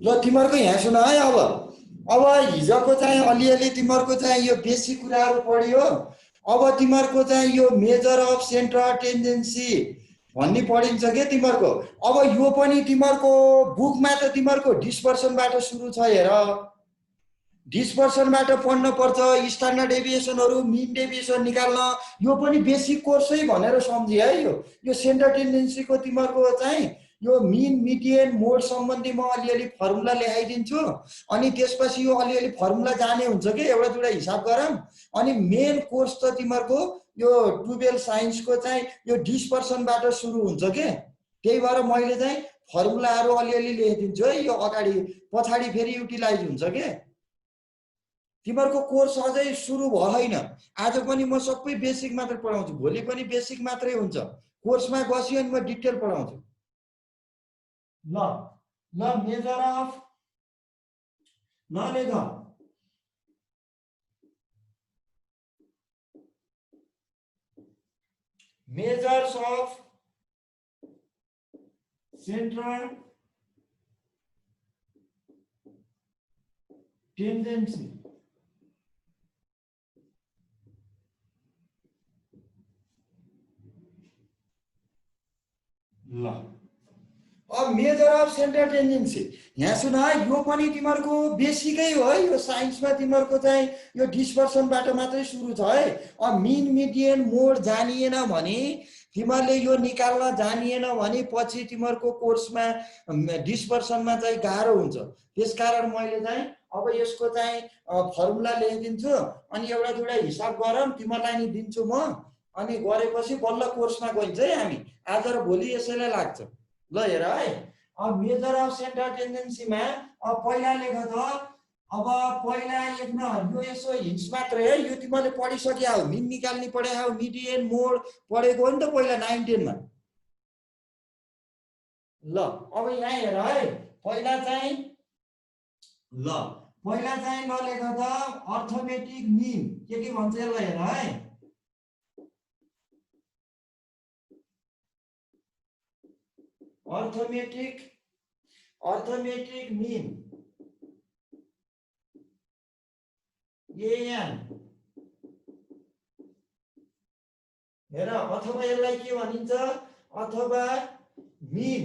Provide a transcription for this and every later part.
ल तिमीहरूको यहाँ सुन है। अब हिजोको चाहिँ अलिअलि तिमीहरूको चाहिँ यो बेसिक कुराहरू पढ्यो। अब तिमीहरूको चाहिँ यो मेजर अफ सेन्टर टेन्डेन्सी भन्ने पढिन्छ के तिमीहरूको। अब यो पनि तिमीहरूको बुकमा त तिमीहरूको डिस्पर्सनबाट सुरु छ हेर। डिस्पर्सनबाट पढ्न पर्छ, स्ट्यान्डर्ड डेभिएसनहरू, मिन डेभिएसन निकाल्न। यो पनि बेसिक कोर्सै भनेर सम्झे है। यो सेन्टर टेन्डेन्सीको तिमीहरूको चाहिँ यो मिन मिडियन मोड सम्बन्धी म अलिअलि फर्मुला लेखाइदिन्छु। अनि त्यसपछि यो अलिअलि फर्मुला जाने हुन्छ कि एउटा दुईवटा हिसाब गरौँ। अनि मेन कोर्स त तिमीहरूको यो 12 साइन्सको चाहिँ यो डिस्पर्सनबाट सुरु हुन्छ के। त्यही भएर मैले चाहिँ फर्मुलाहरू अलिअलि लेखिदिन्छु है। यो अगाडि पछाडि फेरि युटिलाइज हुन्छ के। तिमीहरूको कोर्स अझै सुरु भएन। आज पनि म सबै बेसिक मात्र पढाउँछु, भोलि पनि बेसिक मात्रै हुन्छ। कोर्समा गसियो अनि म डिटेल पढाउँछु। ल मेजर अफ लेख मेजर्स अफ सेन्ट्रल टेन्डेन्सी। ल अब मेजर अफ सेन्ट्रल टेन्डेन्सी यहाँ सुन है। यो पनि तिमीहरूको बेसिकै हो है। यो साइन्समा तिमीहरूको चाहिँ यो डिस्पर्सनबाट मात्रै सुरु छ है। अब मिन मिडियन मोड जानिएन भने, तिमीहरूले यो निकाल्न जानिएन भने पछि तिमीहरूको कोर्समा डिस्पर्सनमा चाहिँ गाह्रो हुन्छ। त्यसकारण मैले चाहिँ अब यसको चाहिँ फर्मुला लेखिदिन्छु। अनि एउटा दुईवटा हिसाब गरौँ, तिमीहरूलाई नि दिन्छु म। अनि गरेपछि बल्ल कोर्समा गइन्छ है हामी। आज र भोलि यसैलाई लाग्छ। ल हेर है। अब मेजर अफ सेन्ट्रल टेन्डेन्सीमा अब पहिला लेख त। अब पहिला लेख्न यो यसो हिन्ट्स मात्रै है। यो तिमीले पढिसके हो, मिन निकाल्ने पढे हो, मिडियन मोड पढेको हो नि त पहिला 9 10 मा। ल अब यहाँ हेर है। पहिला चाहिँ लेख त अर्थमेटिक मिन के भन्छ यसलाई हेर है। अर्थमेटिक मिन एएन हेर। अथवा यसलाई के भनिन्छ, अथवा मिन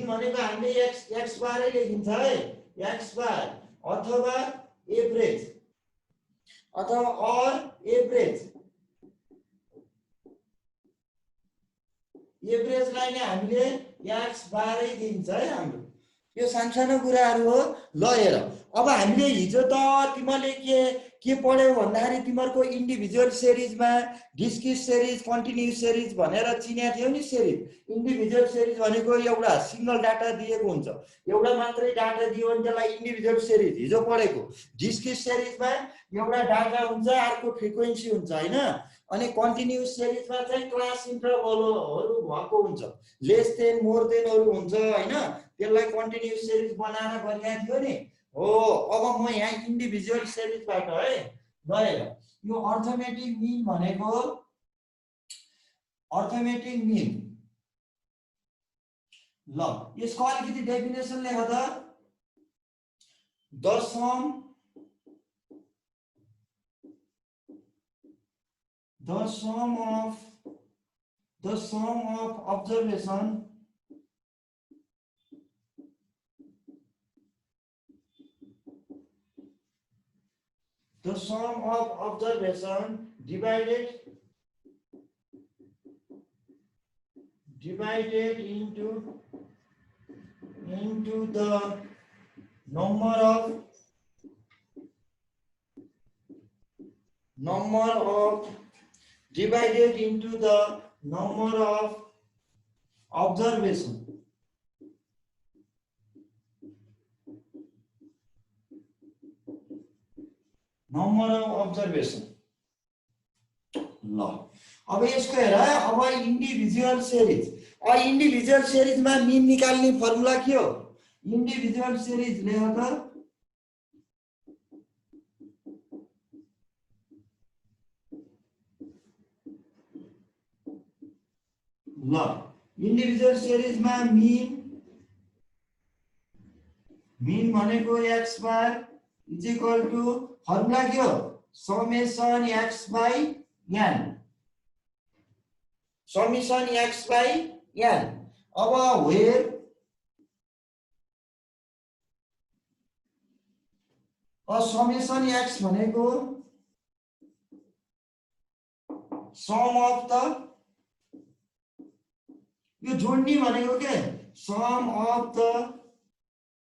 भनेको हामीले एक्स बारै लेखिन्छ है। एक्स बार अथवा एभरेज अथवा एभरेजलाई नै हामीले एक्स बारै दिन्छ है हाम्रो। यो सानसानो कुराहरू हो। ल हेर अब हामीले हिजो त तिमीले के पढ्यौ भन्दाखेरि तिमीहरूको इन्डिभिजुअल सिरिजमा डिस्क्रिट सिरिज, कन्टिन्युस सिरिज भनेर चिनेको थियौ नि। सिरिज इन्डिभिजुअल सिरिज भनेको एउटा सिंगल डाटा दिएको हुन्छ, एउटा मात्रै डाटा दियो भने त्यसलाई इन्डिभिजुअल सिरिज हिजो पढेको। डिस्क्रिट सिरिजमा एउटा डाटा हुन्छ, अर्को फ्रिक्वेन्सी हुन्छ हैन। अनि कन्टिन्युस सिरिजमा चाहिँ क्लास इन्टरभलहरू भएको हुन्छ, लेस देन मोर देनहरू हुन्छ हैन। त्यसलाई कन्टिन्युस सिरिज बनाएर गरिएको थियो नि हो। अब म यहाँ इन्डिभिजुअल सिरिजबाट है गएर यो अर्थमेटिक मिन भनेको अर्थमेटिक मिन। ल यसको अलिकति डेफिनेसन लेख त। The sum of observation divided into the number of observation ल अब यसको हेर। अब इन्डिभिजुअल सिरिजमा मिन निकाल्ने फर्मुला के हो। इन्डिभिजुअल सिरिज लेख त। ल इन्डिभिजुअल सिरिजमा मीन भनेको x bar is equal to formula के हो summation x by n summation x by n अब वेयर समेसन x भनेको सम अफ द यो जोड्ने भनेको के sum of the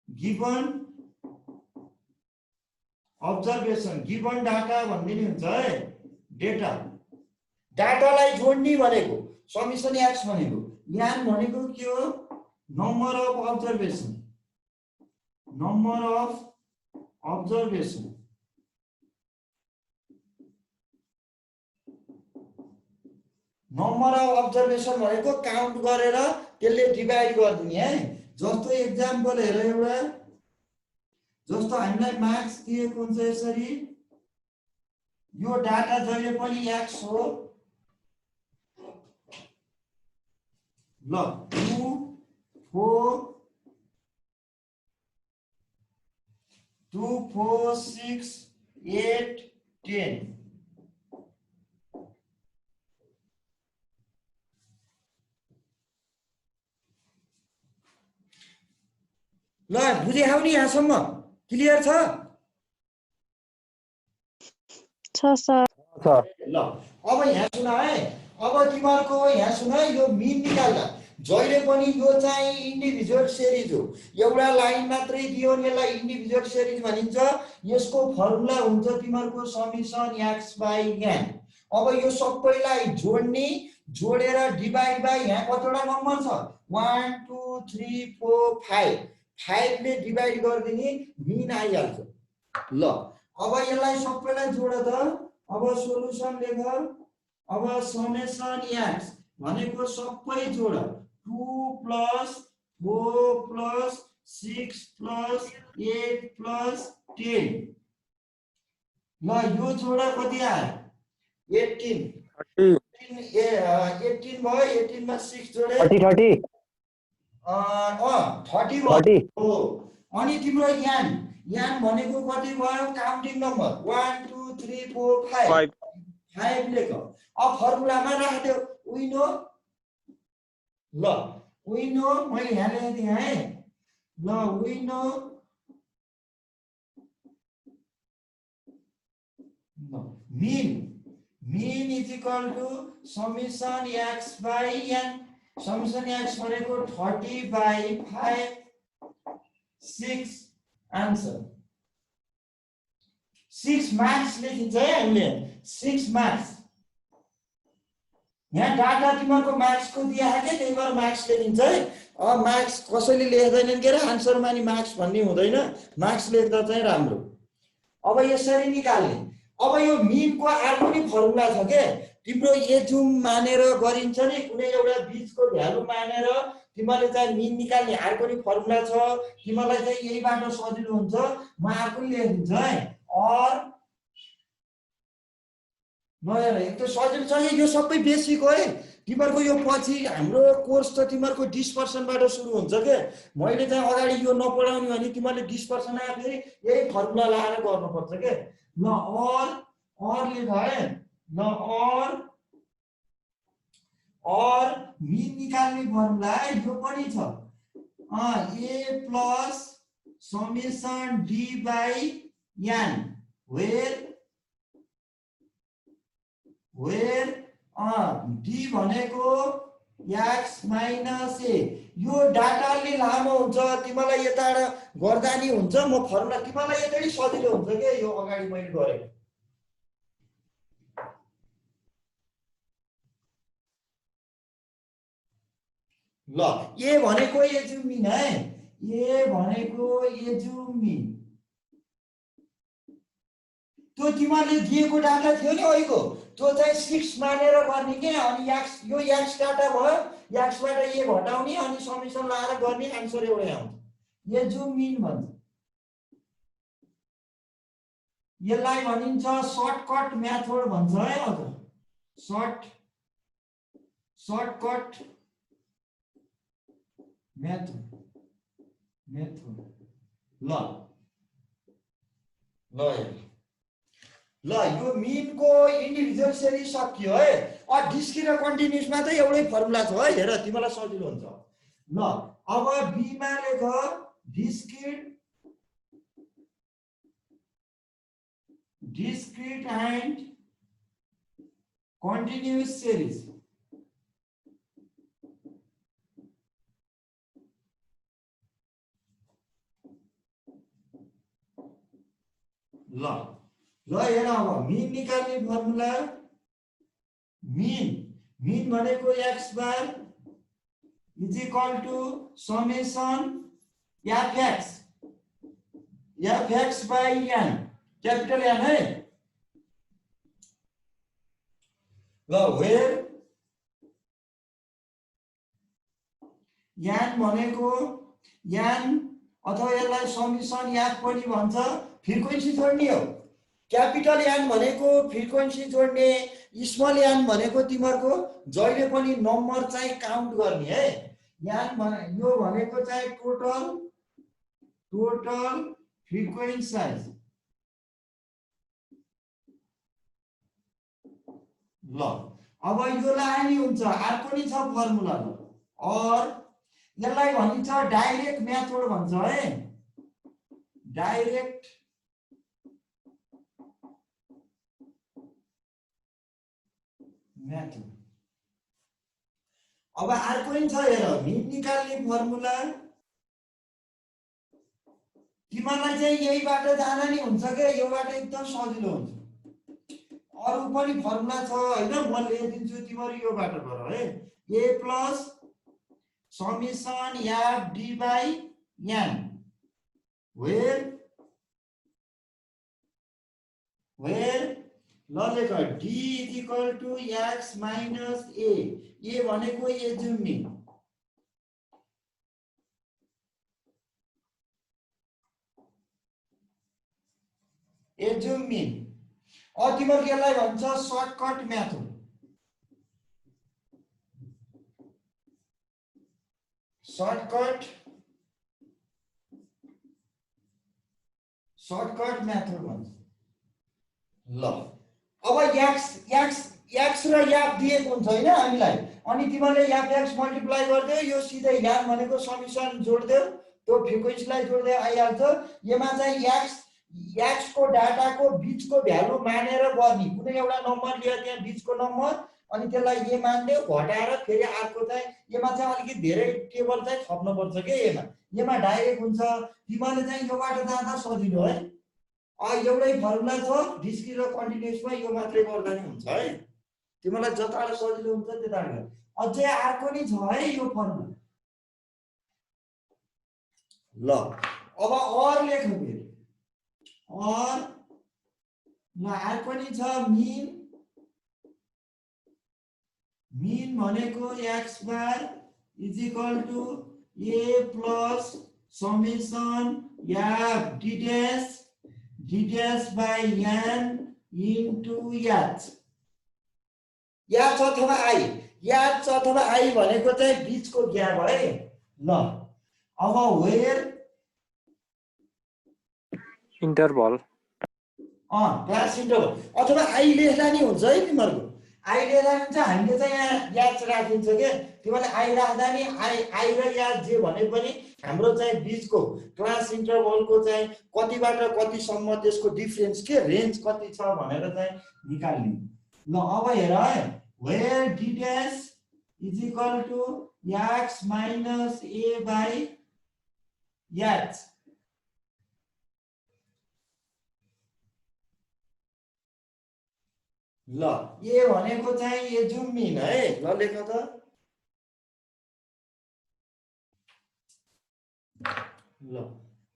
given observation given data भन्ने नि हुन्छ है डेटा डाटालाई जोड्ने भनेको समेसन x भनेको n भनेको के हो number of observation number of observation भनेको काउन्ट गरेर त्यसले डिभाइड गरिदिने है जस्तो एक्जाम्पल हेर एउटा जस्तो हामीलाई मार्क्स दिएको हुन्छ यसरी यो डाटा जहिले पनि x हो ल 2 4 6 8 10 ल बुझे हो नि यहाँसम्म क्लियर छ सर ल अब यहाँ सुन है अब तिमीहरुको यहाँ सुन यो मिन निकाल्दा जहिले पनि यो चाहिँ इन्डिभिजुअल सिरिज हो एउटा लाइन मात्रै दियो नि यसलाई इन्डिभिजुअल सिरिज भनिन्छ यसको फर्मुला हुन्छ तिमीहरुको समेसन x बाई n अब यो सबैलाई जोड्ने जोडेर डिभाइड बाई यहाँ कतिवटा नम्बर छ 1 2 3 4 5 5 ले डिभाइड गरिदिने मिन आइहाल्छ ल अब यसलाई सबैलाई जोड त अब सोलुसन लेख अब समेसन x भनेको सबै जोड 2 + 4 + 6 + 8 + 10 ल यो जोड कति आयो 18 18 भयो 18 मा 6 जोडे 30 30 हो अनि तिम्रो यान भनेको कति भयो काउन्टिङ नम्बर 1 2 3 4 5 5 लेख अब फर्मुलामा राख्दियो वी नो ल वी नो मैले यहाँ लेखिदिएँ है ल we know mean is equal to summation x by n summation x भनेको 30 by 5 6 आन्सर 6 मार्क्स लेखिन्छ है हामीले 6 मार्क्स यहाँ डाटा तिमीहरुको मार्क्सको दिएको के त्यही भएर मार्क्स लेखिन्छ है अब मार्क्स कसैले लेख्दैनन् के र आन्सरमा नि मार्क्स भन्ने हुँदैन मार्क्स लेख्दा चाहिँ राम्रो अब यसरी निकाल्ने अब यो मिनको अर्को नि फर्मुला छ के तिम्रो एजुम मानेर गरिन्छ नि कुनै एउटा बीजको भ्यालु मानेर तिमीले चाहिँ मिन निकाल्ने अर्को नि फर्मुला छ तिमीलाई चाहिँ यहीबाट सजिलो हुन्छ म आफै लेखिदिन्छु है और नयाँ एक त सजिलो छ यो सबै बेसिक हो है तिमीहरुको यो पछि हाम्रो कोर्स त तिमीहरुको डिस्पर्सनबाट सुरु हुन्छ के मैले चाहिँ अगाडि यो नपढाउने भने तिमीले डिस्पर्सन आ फेरि यही फर्मुला लाएर गर्नुपर्छ के ल और लेख है ल और मिन निकाल्ने फर्मुला यो पनि छ a plus summation d by n where d भनेको x माइनस a यो डाटाले लामो हुन्छ तिमीलाई यता गर्दा नि हुन्छ म फर्मुला तिमीलाई यतै सजिलो हुन्छ के यो अगाडि मैले गरे ल ए भनेको एजुमिन है ए भनेको एजुमिन त्यो तिमीले दिएको डाटा थियो नि अहिलेको त्यो चाहिँ 6 मानेर गर्ने के अनि x यो x डाटा भयो x बाट a घटाउने अनि समेसन लाएर गर्ने आन्सर एउटै आउँछ एजुमिन भन्छ यसलाई भनिन्छ सर्टकट मेथड भन्छ है अझ सर्टकट मेथड मेथड ल ल ल यो मिनको इन्डिभिजुअल सिरिज सकियो है। डिस्क्रिट र कन्टिन्युअसमा त एउटै फर्मुला छ है, हेर तिमीलाई सजिलो हुन्छ। ल अब बीमा लेख डिस्क्रिट एन्ड कन्टिन्युअस सिरिज। ल ल हेर अब मिन निकाल्ने फर्मुला मिन भनेको x bar is equal to summation fx by n, capital N है। ल वेयर n भनेको n अथवा यसलाई समेसन f पनि भन्छ, फ्रिक्वेन्सी जोड्ने हो। क्यापिटल N भनेको फ्रिक्वेन्सी जोड्ने, स्मल n भनेको तिमीहरूको जहिले पनि नम्बर चाहिँ काउन्ट गर्ने है। यो भनेको चाहिँ टोटल फ्रिक्वेन्सी साइज। ल अब यो लाने हुन्छ, अर्को नि छ फर्मुला ल, और यसलाई भनिन्छ डाइरेक्ट मेथड भन्छ है, डाइरेक्ट मेथड। अब अर्को नि छ हेर मिन निकाल्ने फर्मुला, तिमीलाई चाहिँ यहीबाट जान नि हुन्छ के, योबाट एकदम सजिलो हुन्छ। अरु पनि फर्मुला छ हैन, म लेखिदिन्छु तिमीहरु योबाट गर है। a plus summation f d by n where ल लेख d is equal to x minus a भनेको एज्युमिङ तिमीहरुले यसलाई भन्छ सर्टकट मेथड। सर्टकट मेथड भन्छ। ल अब x र f दिएको हुन्छ हैन हामीलाई, अनि तिमीले fx मल्टिप्लाई गर्दै यो सिधै यहाँ भनेको समेसन जोड्दै त्यो फ्रिक्वेन्सीलाई जोड्दै आइहाल्छ। यसमा चाहिँ x को डाटाको बीचको भ्यालु मानेर गर्ने, कुनै एउटा नम्बर लिएर त्यहाँ बीचको नम्बर अनि त्यसलाई ए मान्ने घटाएर फेरि अर्को चाहिँ यसमा चाहिँ अलिकति धेरै टेबल चाहिँ थप्नु पर्छ के। यसमा डाइरेक्ट हुन्छ, तिमीले चाहिँ योबाट जाँदा सजिलो है। एउटै फर्मुला छ डिस्क्रिट र कन्टिन्युअसमा, यो मात्रै गर्दा नि हुन्छ है। तिमीलाई जताबाट सजिलो हुन्छ त्यताबाट। अझै अर्को नि छ है यो फर्मुला। ल अब और लेख्नु फेरि और ल अर्को नि छ मिन भनेको x bar is equal to a plus summation f d dash by n into h अथवा i भनेको चाहिँ बीचको ग्याप है। ल अब वेयर इन्टरभल क्लास इन्टरभल अथवा आई लेख्दा नि हुन्छ है। तिमीहरुको आई लेख्दा हुन्छ, हामीले चाहिँ यहाँ याद राखिन्छ के, तिमीले आई राख्दा नि आई र याद जे भने पनि हाम्रो चाहिँ बीचको क्लास इन्टरभलको चाहिँ कतिबाट कतिसम्म त्यसको डिफरेन्स के रेन्ज कति छ भनेर चाहिँ निकाल्ने। ल अब हेर है, where d dash is equal to x minus a by h। ल ए भनेको चाहिँ एज्युमिन है। ल लेख त ल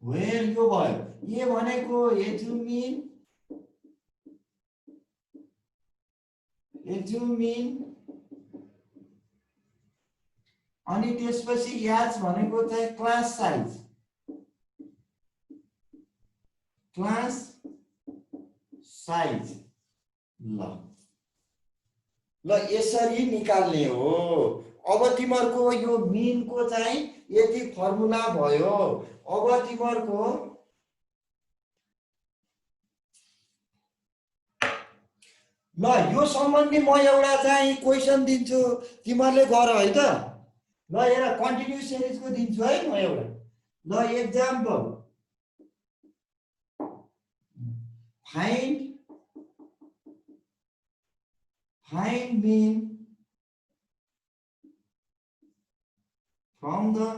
वेयर यो भयो, ए भनेको एज्युमिन अनि त्यसपछि याच भनेको चाहिँ क्लास साइज। ल यसरी निकाल्ने हो। अब तिमीहरुको यो मिनको चाहिँ यति फर्मुला भयो। अब तिमीहरुको ल यो सम्बन्धी म एउटा चाहिँ क्वेशन दिन्छु, तिमीहरुले गर है त। ल हेर कन्टिन्युस सिरिजको दिन्छु है म एउटा। ल example find mean from the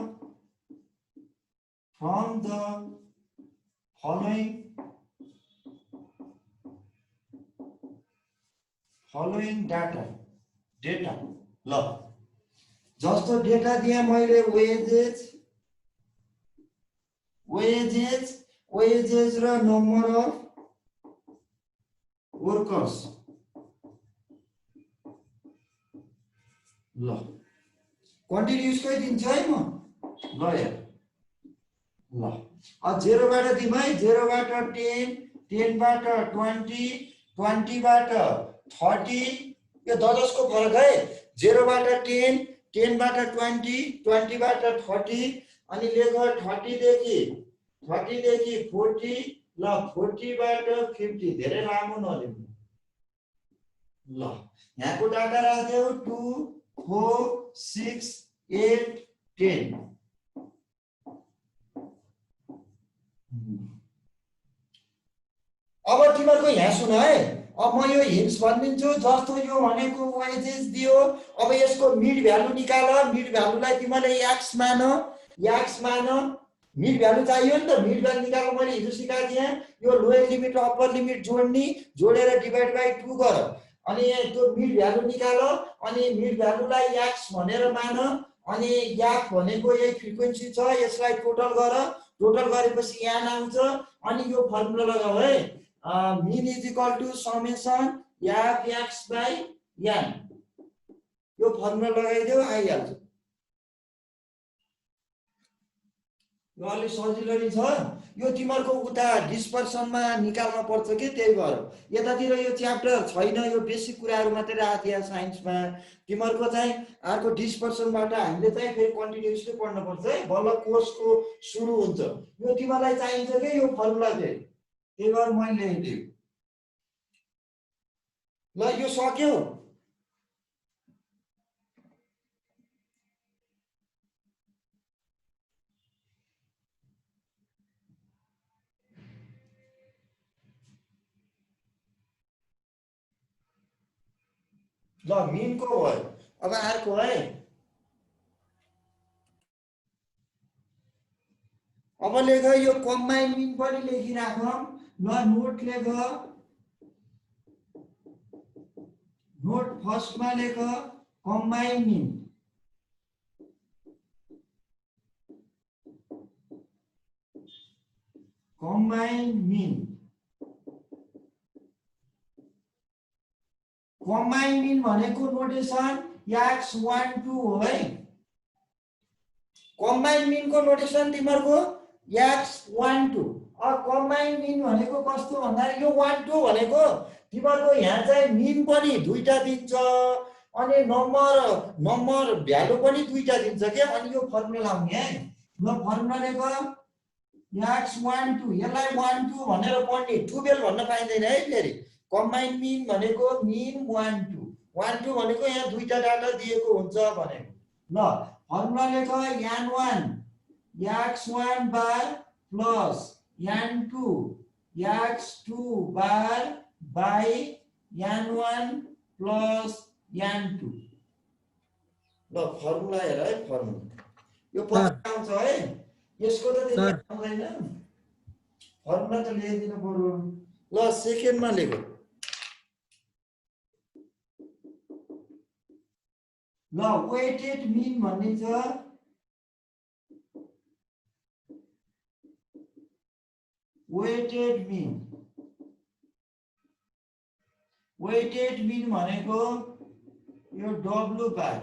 following data ल जस्तो डेटा दिए मैले wages र नम्बर अफ वर्कर्स। ल कन्टिन्युसकै दिन्छ है म। ल हेर ल 0 बाट दिम है, 0 बाट 10, 10 बाट 20, 20 बाट 30, यो 10 को फरक है। 0 बाट 10, 10 बाट 20, 20 बाट 30 अनि लेख 30 देखि 40 ल 40 बाट 50 धेरै लामो नलेख्नु। ल यहाँको डाटा राख्यौ 2 4 6 8 10। अब तिमीहरुको यहाँ सुन है, अब म यो हिन्ट्स भनिदिन्छु। जस्तो यो भनेको वेजेस दियो, अब यसको मिड भ्यालु निकाल। मिड भ्यालुलाई तिमीले x मान मिड भ्यालु चाहियो नि त। मिड भ्यालु निकाल्न मैले हिजो सिकाएको थिएँ। यो लोयर लिमिट र अप्पर लिमिट जोडेर डिभाइड बाइ 2 गर अनि त्यो मिड भ्यालु निकाल। अनि मिड भ्यालुलाई x भनेर मान अनि f भनेको यही फ्रिक्वेन्सी छ, यसलाई टोटल गर। टोटल गरेपछि n आउँछ अनि यो फर्मुला लगाऊ है। mean is equal to summation f x by n। यो फर्मुला लगाइदेऊ आइहाल्छ। यो अलि सजिलो नि छ। यो तिमीहरुको उता डिस्पर्सनमा निकाल्न पर्छ के, त्यही भएर यतातिर यो च्याप्टर छैन। यो बेसिक कुराहरु मात्रै राखेको थिए साइन्समा। तिमीहरुको चाहिँ अर्को डिस्पर्सनबाट हामीले चाहिँ फेरि कन्टिन्युअसली पढ्न पर्छ है, बल्ल कोर्सको सुरु हुन्छ। यो तिमीलाई चाहिन्छ के यो फर्मुला चाहिँ, त्यही भएर मैले लेखिदिए। ल यो सक्यो। ल मिन को भयो। अब अर्को है, अब लेख यो कम्बाइन मिन पनि लेखिराख। ल नोट लेख, नोट फर्स्टमा लेख कम्बाइन मिन। कम्बाइन मिन भनेको नोटेसन x12 हो है। कम्बाइन मिन को नोटेसन तिमीहरुको x12। अब कम्बाइन मिन भनेको कस्तो भन्दा यो 12 भनेको तिमीहरुको यहाँ चाहिँ मिन पनि दुईटा दिन्छ अनि नम्बर भ्यालु पनि दुईटा दिन्छ के। अनि यो फर्मुला लाउने है। ल फर्मुला लेख x12, यसलाई 12 भनेर पढ्ने, 12 भन्न पाइँदैन है फेरि। कम्बाइन मिन भनेको मिन 12 भनेको यहाँ दुईटा डाटा दिएको हुन्छ भनेको। ल फर्मुला लेख n1 x1 bar plus n2 x2 bar by n1 plus n2। ल फर्मुला हेर है, फर्मुला यो पछि आउँछ है। यसको त त्यति आउँदैन, फर्मुला त लेखिदिनु पर्यो। ल सेकेन्डमा लेख। ल वेटेड मिन भन्ने छ। वेटेड मिन भनेको यो W बार।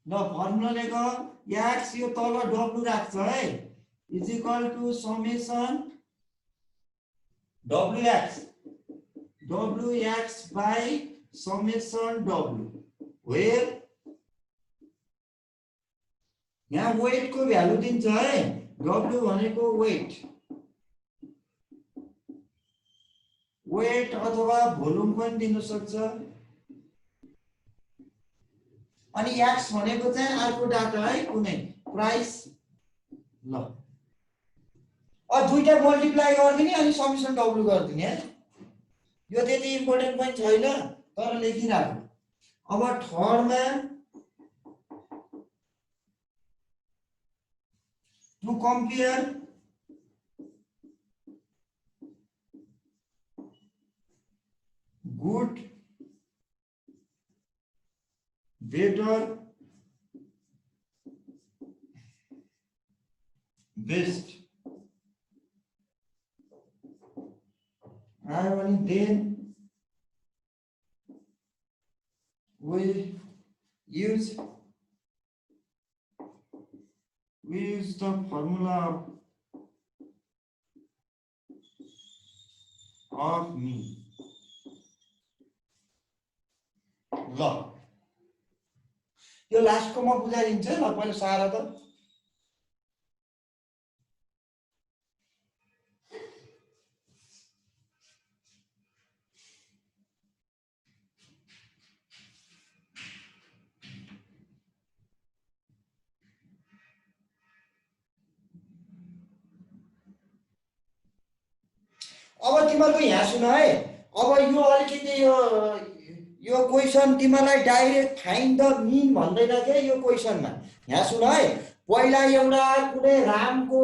ल फर्मुला लेख x यो तल W राख्छ है, is equal to summation wx by summation W, where यहाँ वेट को भ्यालु दिन्छ है, W भनेको वेट, वेट अथवा भोल्युम पनि दिन सक्छ। अनि एक्स भनेको चाहिँ अर्को डाटा है, कुनै प्राइस। ल अब दुईटा मल्टिप्लाई गरिदिने अनि समेसन W गरिदिने है। यो त्यति इम्पोर्टेन्ट पनि छैन तर लेखिराख्नु। अब थर्डमा to compare good, better, best आयो भने then we use the formula of mean. ल यो लास्टको म बुझाइदिन्छु ल, पहिला सारा त। अब तिमीहरुको यहाँ सुन है, अब यो अलिकति यो क्वेशन तिमीलाई डाइरेक्ट फाइन्ड द मिन भन्दैन के यो क्वेशनमा। यहाँ सुन है, पहिला एउटा कुनै रामको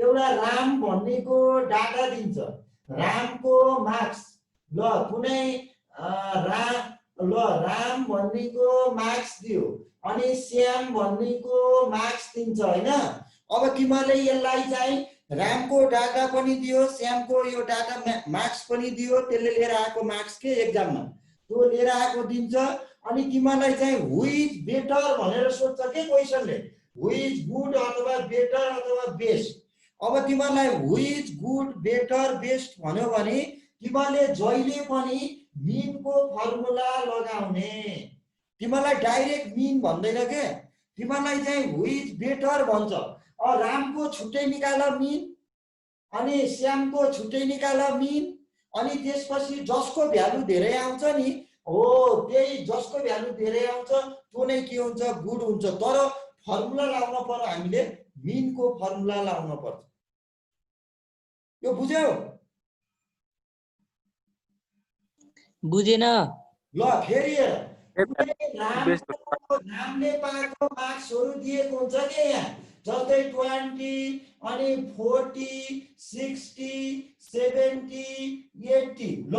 एउटा राम भन्नेको डाटा दिन्छ, रामको मार्क्स। ल कुनै राम भन्नेको मार्क्स दियो अनि श्याम भन्नेको मार्क्स दिन्छ हैन। अब तिमीले यसलाई चाहिँ रामको डाटा पनि दियो, श्यामको यो डाटा मार्क्स पनि दियो, त्यसले लिएर आएको मार्क्स के एक्जाममा त्यो लिएर आएको दिन्छ। अनि तिमीलाई चाहिँ हु इज बेटर भनेर सोध्छ के क्वेशनले, हु इज गुड अथवा बेटर अथवा बेस्ट। अब तिमीलाई हु इज गुड बेटर बेस्ट भन्यो भने तिमीले जहिले पनि मिनको फर्मुला लगाउने। तिमीलाई डाइरेक्ट मिन भन्दैन के, तिमीलाई चाहिँ हु इज बेटर भन्छ। रामको छुट्टै निकाल मिन अनि श्यामको छुट्टै निकाल मिन, अनि त्यसपछि जसको भ्यालु धेरै आउँछ नि हो त्यही जसको भ्यालु धेरै आउँछ त्यो नै के हुन्छ, गुड हुन्छ। तर फर्मुला लाउन पर्यो, हामीले मिनको फर्मुला लाउन पर्छ। यो बुझ्यौ? बुझेन। ल फेरि रामले पाएको मार्क्सहरु दिएको हुन्छ के यहाँ, जस्तै 20 अनि 40 60 70 80। ल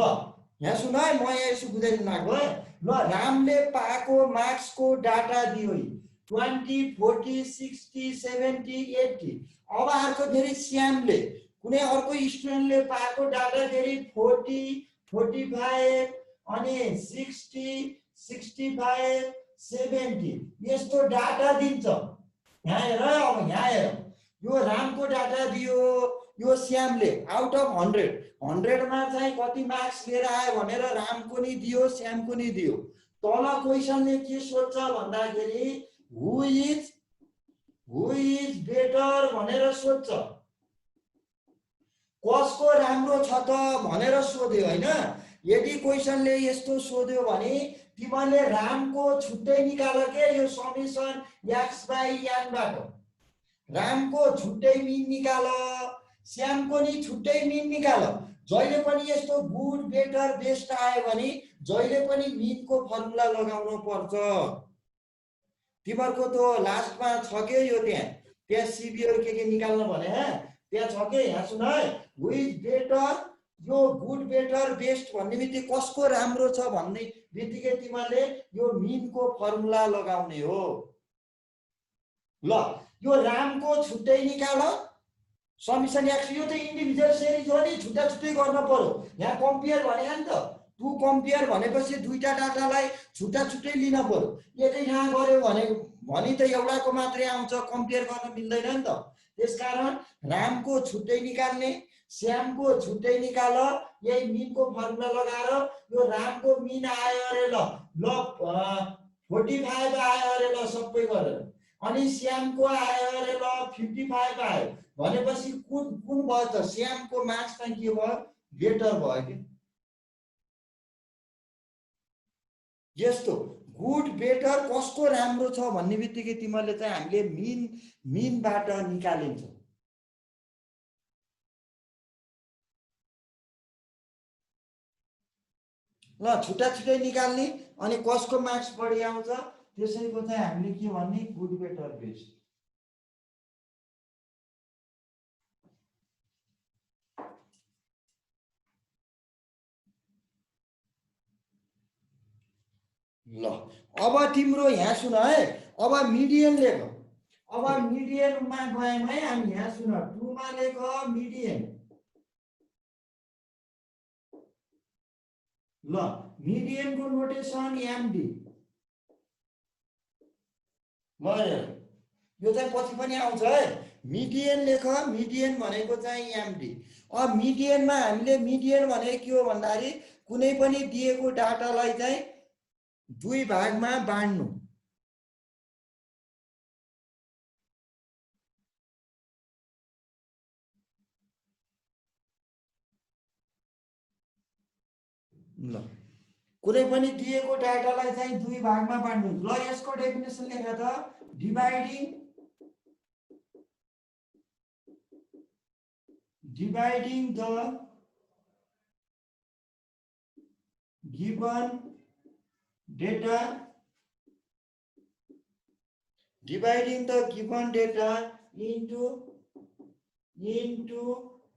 यहाँ सुन है, म यहाँ यसो बुझाइदिन आएको है। ल रामले पाएको मार्क्सको डाटा दियो 20 40 60 70 80। अब अर्को फेरि श्यामले कुनै अर्को स्टुडेन्टले पाएको डाटा फेरि 40 45 अनि 60 65 70 यस्तो डाटा दिन्छ। यहाँ हेर, अब यहाँ हेर, यो रामको डाटा दियो, यो श्यामले आउट अफ 100 मा चाहिँ कति मार्क्स लिएर आयो भनेर रामको नि दियो श्यामको नि दियो। तल क्वेशनले के सोध्छ भन्दाखेरि हु इज बेटर भनेर सोध्छ, कसको राम्रो छ त भनेर सोध्यो हैन। यदि क्वेशनले यस्तो सोध्यो भने तिमीले रामको छुट्टै निकाल के, यो समेसन x बाइ n बाट रामको छुट्टै मिन निकाल, श्यामको नि छुट्टै मिन निकाल। जहिले पनि यस्तो गुड बेटर बेस्ट आयो भने जहिले पनि मिनको फर्मुला लगाउनु पर्छ। तिमीहरुको त लास्टमा छ के यो, त्यहाँ सिबियर के निकाल्न भने है त्यहाँ छ के। यहाँ सुन है, हु इज बेटर, यो गुड बेटर बेस्ट भन्ने बित्तिकै कसको राम्रो छ भन्ने बित्तिकै तिमीले यो मिनको फर्मुला लगाउने हो। ल यो रामको छुट्टै निकाल समेसन x, यो त इन्डिभिजुअल सिरिज हो नि, छुट्टा छुट्टै गर्न पर्यो। यहाँ कम्पेयर भने नि त, टु कम्पेयर भनेपछि दुईटा डाटालाई छुट्टा छुट्टै लिन पर्यो। यदि यहाँ गर्यो भने त एउटाको मात्रै आउँछ, कम्पेयर गर्न मिल्दैन नि त। त्यसकारण रामको छुट्टै निकाल्ने, श्यामको छुट्टै निकाल, यही मिनको फर्मुला लगाएर यो रामको मिन आयो अरे ल 45 आयो अरे ल सबै गरेर, अनि श्यामको आयो अरे ल 55 आयो भनेपछि कुन कुन भयो त श्यामको मार्क्स चाहिँ के भयो बेटर भयो कि यस्तो गुड बेटर कसको राम्रो छ भन्ने बित्तिकै तिमीहरूले चाहिँ हामीले मिनबाट निकालिन्छ ल छुट्टा छुट्टै निकाल्ने अनि कसको मार्क्स बढी आउँछ त्यसैको चाहिँ हामीले के भन्ने गुड बेटर बेस्ट ल अब तिम्रो यहाँ सुन है अब मिडियन लेख अब मिडियनमा गयौँ है हामी यहाँ सुन 2 मा लेख मिडियन ल मिडियनको नोटेसन एमडी ल यो चाहिँ पछि पनि आउँछ है मिडियन लेख मिडियन भनेको चाहिँ एमडी अब मिडियनमा हामीले मिडियन भनेको के हो भन्दाखेरि कुनै पनि दिएको डाटालाई चाहिँ 2 भागमा बाँड्नु ल कुनै पनि दिएको डाटालाई चाहिँ 2 भागमा बाँड्नु ल यसको डेफिनेसन लेख त dividing the given data into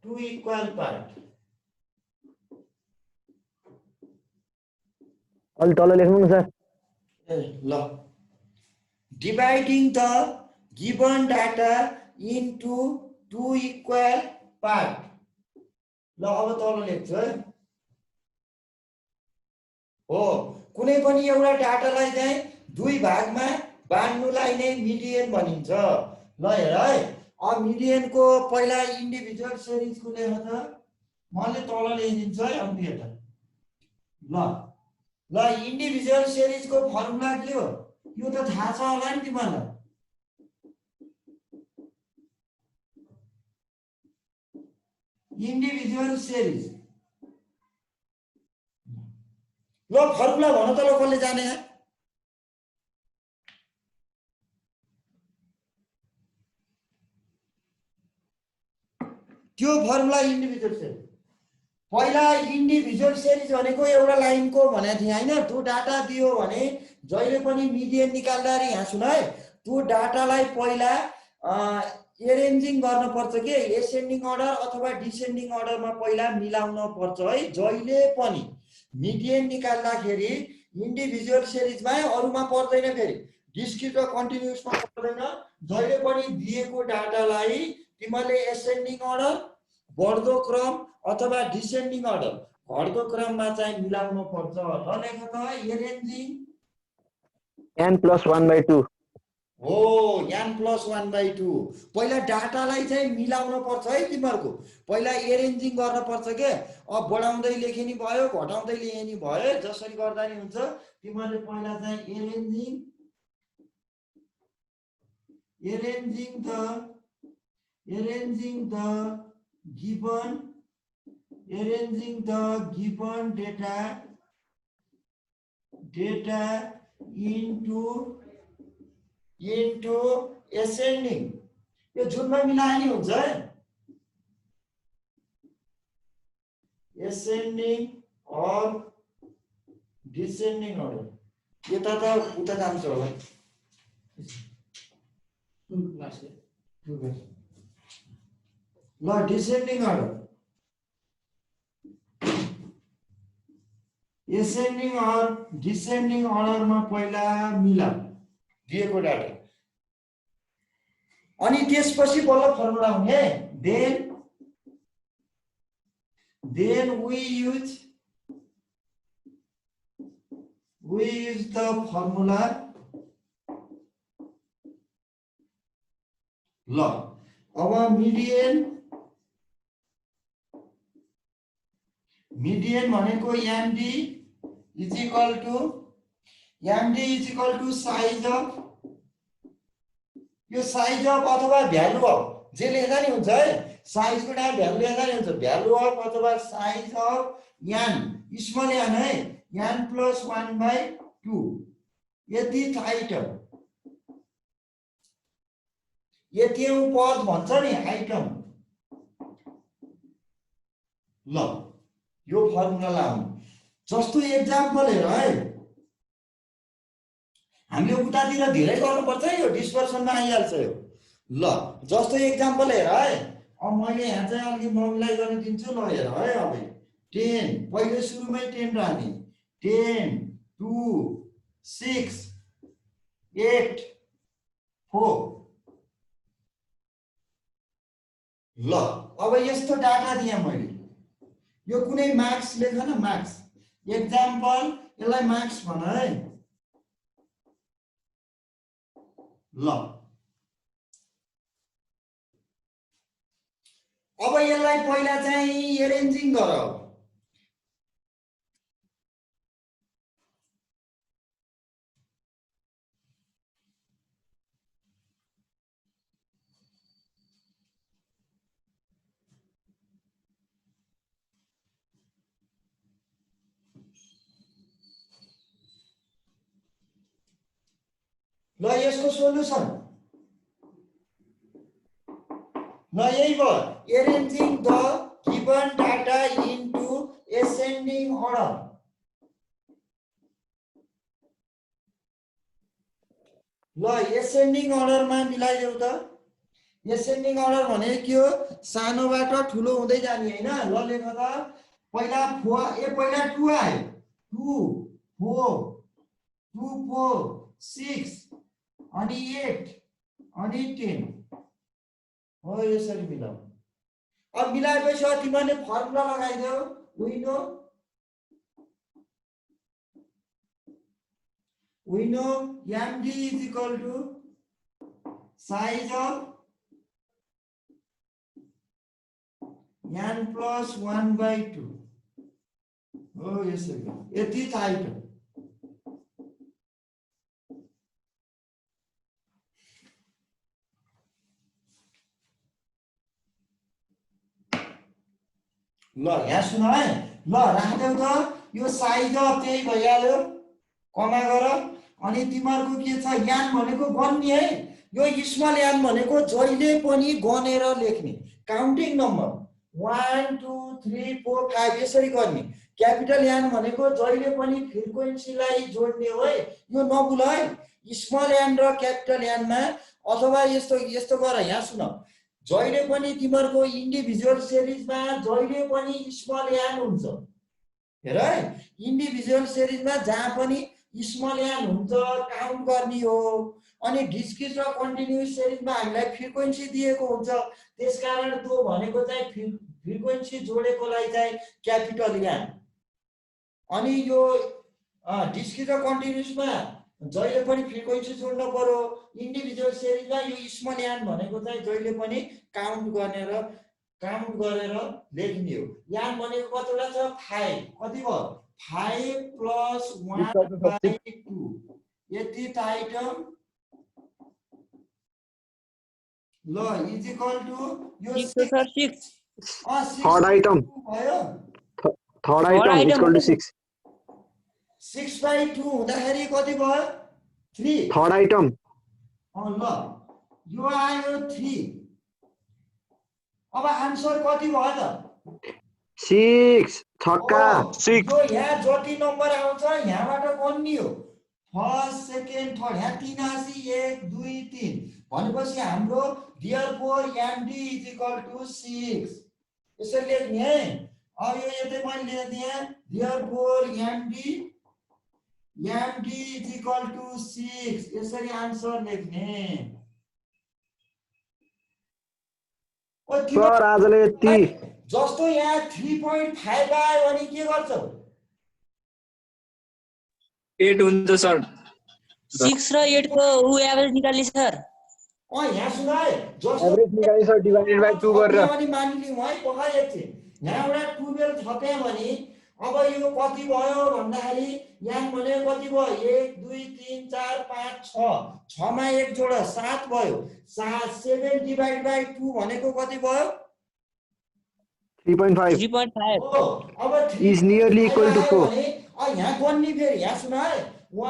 2 equal part अलि तल लेख्नु न सर ल dividing the given data into 2 equal part ल अब तल लेख्छु है हो कुनै पनि एउटा डाटालाई चाहिँ 2 भागमा बाँड्नुलाई नै मिडियन भनिन्छ ल हेर है अब मिडियनको पहिला इन्डिभिजुअल सिरिजको लेख त मैले तल लेखिदिन्छु है अब हेर ल ल इन्डिभिजुअल सिरिजको फर्मुला के हो यो त थाहा छ होला नि तिमीलाई इन्डिभिजुअल सिरिज ल फर्मुला भन त ल कसले जाने त्यो फर्मुला इन्डिभिजुअल सिरिज पहिला इन्डिभिजुअल सिरिज भनेको एउटा लाइनको भनेको थिएँ हैन त्यो डाटा दियो भने जहिले पनि मिडियन निकाल्दाखेरि यहाँ सुन है त्यो डाटालाई पहिला एरेन्जिङ गर्न पर्छ के एसेन्डिङ अर्डर अथवा डिसेन्डिङ अर्डरमा पहिला मिलाउन पर्छ है जहिले पनि मिडियन निकाल्दाखेरि इन्डिभिजुअल सिरिजमा अरुमा पर्दैन फेरि डिस्क्रिट र कन्टिन्युअसमा पर्दैन जहिले पनि दिएको डाटालाई तिमीले एसेन्डिङ अर्डर बढ्दो क्रम अथवा डिसेन्डिङ अर्डर घट्दो क्रममा चाहिँ मिलाउनु पर्छ ल लेख त एरेन्जिङ n + 1/2 हो n + 1/2 पहिला डाटालाई चाहिँ मिलाउन पर्छ है तिमीहरुको पहिला एरेन्जिङ गर्न पर्छ के अब बढाउँदै लेखे नि भयो घटाउँदै लेखे नि भयो जसरी गर्दा नि हुन्छ तिमीहरुले पहिला चाहिँ arranging the given data into ascending यो जुनमा मिलाए नि हुन्छ ascending or descending order यता त उता जान्छ होला ल descending order ascending or descending order मा पहिला मिला दिएको डाटा अनि त्यसपछि बल्ल फर्मुला हुने then we use the formula ल अब median भनेको MD is equal to size of यो साइज अफ अथवा भ्यालु अफ जे लेख्दा नि हुन्छ है, साइजको ठाउँमा भ्यालु लेख्दा नि हुन्छ। भ्यालु अफ अथवा size of n small n है, n प्लस 1/2 यति आइटम, यति पद भन्छ नि आइटम। ल यो फर्मुला लाउनु। जस्तो एक्जाम्पल हेर है, हामीले उतातिर धेरै गर्नुपर्छ है, यो डिस्पर्सनमा आइहाल्छ यो। ल जस्तो एक्जाम्पल हेर है, अब मैले यहाँ चाहिँ अलिकति मल्टिप्लाई गर्न दिन्छु। ल हेर है, अब 10 पहिले सुरुमै 10 राख्ने, 10 2 6 8 4। ल अब यस्तो डाटा दिएँ मैले, यो कुनै मार्क्स लेख न, मार्क्स एक्जाम्पल, यसलाई मार्क्स भन है। ल अब यसलाई पहिला चाहिँ एरेन्जिङ गर। ल यसको सोलुसन ल यही भयो, arranging the given data into ascending order. ल एसेन्डिङ अर्डरमा मिलाइदेऊ त। एसेन्डिङ अर्डर भने के हो, सानोबाट ठुलो हुँदै जाने हैन। ल लेख त, पहिला 4 पहिला 2 आयो, 2 4 2 4 6 अनि 8 अनि 10 हो, यसरी मिलाऊ। अब मिलाएपछि तिमीले formula लगाइदेऊ। we know md is equal to size of n plus 1/2 हो, यसरी यति आइटम। ल यहाँ सुन है, ल राख्देऊ त, यो साइज अफ त्यही भइहाल्यो, कमा गर। अनि तिमीहरूको के छ, यान भनेको गन्ने है, यो स्मल यान भनेको जहिले पनि गनेर लेख्ने, काउन्टिङ नम्बर 1 2 3 4 5 यसरी गर्ने। क्यापिटल यान भनेको जहिले पनि फ्रिक्वेन्सीलाई जोड्ने हो है, यो नभुल है। स्मल यान र क्यापिटल यानमा अथवा यस्तो यस्तो गर, यहाँ सुन, जहिले पनि तिमीहरूको इन्डिभिजुअल सिरिजमा जहिले पनि स्मल यान हुन्छ। हेर है, इन्डिभिजुअल सिरिजमा जहाँ पनि स्मल यान हुन्छ काउन्ट गर्ने हो। अनि डिस्क्रिट र कन्टिन्युअस सिरिजमा हामीलाई फ्रिक्वेन्सी दिएको हुन्छ, त्यसकारण त्यो भनेको चाहिँ फ्रिक्वेन्सी जोडेकोलाई चाहिँ क्यापिटल यान। अनि यो डिस्क्रिट र कन्टिन्युअसमा जहिले पनि फ्रिक्वेन्सी जोड्न पर्यो। इन्डिभिजुअल सिरिजमा यो स्मल यान भनेको चाहिँ जहिले पनि काउन्ट गरेर लेख्ने हो। यान भनेको कतिवटा छ, 5, कति भयो 5 प्लस 1/2 यति आइटम। ल इज इक्वल टु यो 6 थर्ड आइटम भयो, third item is equal to 6 6/2 हुँदाखेरि कति भयो 3 थर्ड आइटम। ल यो आयो 3। अब आन्सर कति भयो त 6 छक्का 6। यो यहाँ जति नम्बर आउँछ यहाँबाट गन्ने हो, फर्स्ट सेकेन्ड थर्ड, यहाँ 3 आसी 1 2 3 भनेपछि हाम्रो therefore md is equal to 6 यसरी लेख्ने है। अब यो यतै मैले लेख्दिए therefore md is equal to 6 यसरी आन्सर लेख्ने। सर आजले यति जस्तो यहाँ 3.5 आयो भने के गर्छ 8 हुन्छ सर। 6 र 8 को उ एभरेज निकाल्ने सर। यहाँ सुन है, जस्तो एभरेज निकाल्ने सर डिभाइडेड बाइ 2 गरेर पनि मानिलिउँ है, पक्का एकछिन। यहाँबाट 12 थप्यो भने अब यो कति भयो भन्दाखेरि याङ भनेको कति भयो 1 2 3 4 5 6 6 मा 1 जोड 7 भयो 7 डिभाइड बाइ 2 भनेको कति भयो 3.5 3.5 हो अब 3 is nearly equal to 4 यहाँ गन्नी फेरि यहाँ सुन है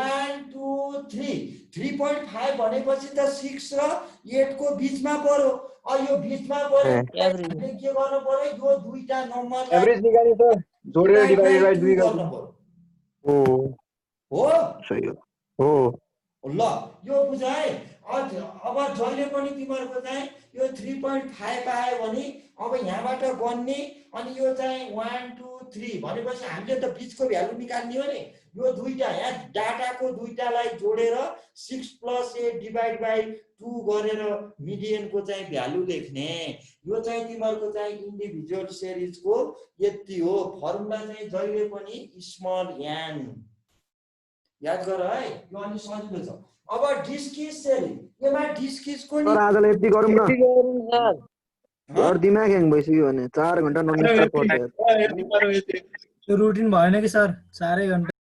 1 2 3 3.5 भनेपछि त 6 र 8 को बीचमा पर्यो यो बीचमा पर्यो Average. हामीले के गर्नु पर्यो यो दुईटा नम्बरलाई एभरेज निकाल्नु सर जोडेर डिभाइड बाइ 2 गर्नु गर्नु पर्यो हो हो सही हो ल यो बुझ है अब जहिले पनि तिमीहरूको चाहिँ यो 3.5 आयो भने अब यहाँबाट गन्ने अनि यो चाहिँ 1 2 3 भनेपछि हामीले त बीचको भ्यालु निकाल्ने हो नि यो दुईटा यहाँ डाटाको दुईटालाई जोडेर 6 + 8 डिभाइड बाइ 2 गरेर मिडियनको चाहिँ भ्यालु लेख्ने यो चाहिँ तिमीहरूको चाहिँ इन्डिभिजुअल सिरिजको यति हो फर्मुला चाहिँ जहिले पनि स्मल n याद गर है यो अनि सजिलो छ अब डिस्क्रिट सिरिज यसमा डिस्क्रिटको नि सर आजलाई यति गरौँ न सर और दिमाग ह्याङ भइसक्यो भने 4 घण्टा नन स्टप पढ्दै यति त्यो रुटिन भएन कि सर 4 घण्टा